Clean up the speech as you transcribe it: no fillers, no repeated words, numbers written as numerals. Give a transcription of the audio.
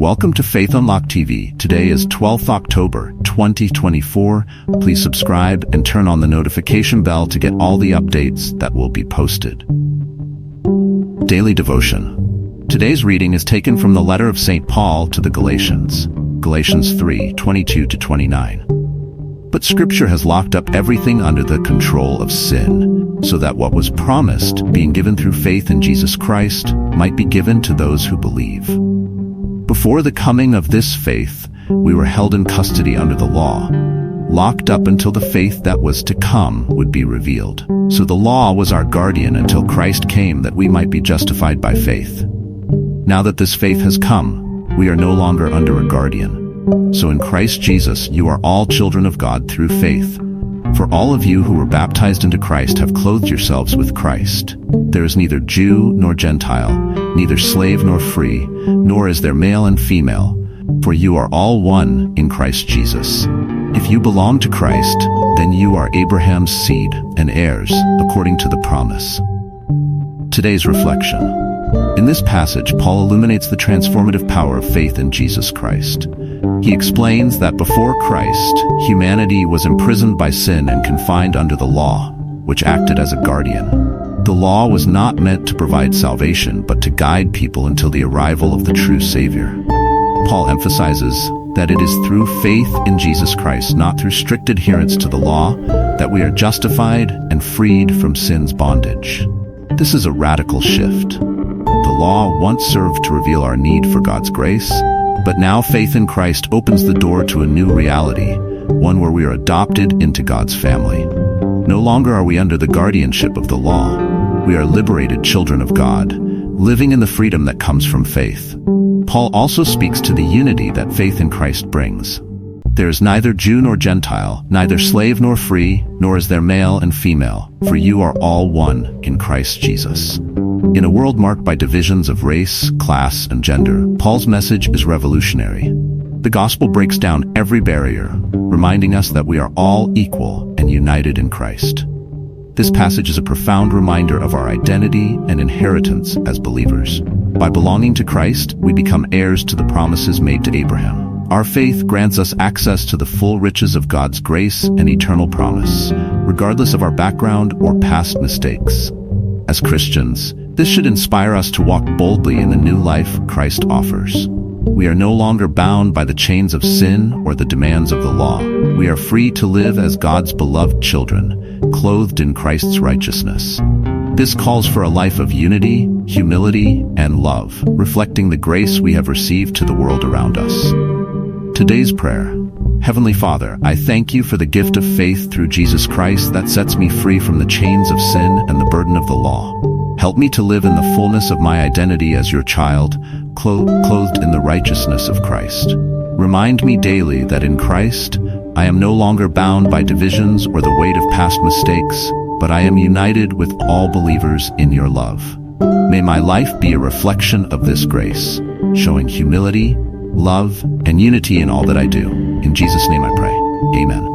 Welcome to Faith Unlocked TV. Today is 12th October 2024. Please subscribe and turn on the notification bell to get all the updates that will be posted. Daily Devotion. Today's reading is taken from the letter of St. Paul to the Galatians, Galatians 3:22-29. But Scripture has locked up everything under the control of sin, so that what was promised, being given through faith in Jesus Christ, might be given to those who believe. Before the coming of this faith, we were held in custody under the law, locked up until the faith that was to come would be revealed. So the law was our guardian until Christ came that we might be justified by faith. Now that this faith has come, we are no longer under a guardian. So in Christ Jesus, you are all children of God through faith. For all of you who were baptized into Christ have clothed yourselves with Christ. There is neither Jew nor Gentile, neither slave nor free, nor is there male and female, for you are all one in Christ Jesus. If you belong to Christ, then you are Abraham's seed and heirs, according to the promise. Today's reflection. In this passage, Paul illuminates the transformative power of faith in Jesus Christ. He explains that before Christ, humanity was imprisoned by sin and confined under the law, which acted as a guardian. The law was not meant to provide salvation, but to guide people until the arrival of the true Savior. Paul emphasizes that it is through faith in Jesus Christ, not through strict adherence to the law, that we are justified and freed from sin's bondage. This is a radical shift. The law once served to reveal our need for God's grace, but now faith in Christ opens the door to a new reality, one where we are adopted into God's family. No longer are we under the guardianship of the law. We are liberated children of God, living in the freedom that comes from faith. Paul also speaks to the unity that faith in Christ brings. There is neither Jew nor Gentile, neither slave nor free, nor is there male and female, for you are all one in Christ Jesus. In a world marked by divisions of race, class, and gender, Paul's message is revolutionary. The gospel breaks down every barrier, reminding us that we are all equal and united in Christ. This passage is a profound reminder of our identity and inheritance as believers. By belonging to Christ, we become heirs to the promises made to Abraham. Our faith grants us access to the full riches of God's grace and eternal promise, regardless of our background or past mistakes. As Christians, this should inspire us to walk boldly in the new life Christ offers. We are no longer bound by the chains of sin or the demands of the law. We are free to live as God's beloved children, clothed in Christ's righteousness. This calls for a life of unity, humility, and love, reflecting the grace we have received to the world around us. Today's prayer. Heavenly Father, I thank you for the gift of faith through Jesus Christ that sets me free from the chains of sin and the burden of the law. Help me to live in the fullness of my identity as your child, clothed in the righteousness of Christ. Remind me daily that in Christ, I am no longer bound by divisions or the weight of past mistakes, but I am united with all believers in your love. May my life be a reflection of this grace, showing humility, love, and unity in all that I do. In Jesus' name I pray. Amen.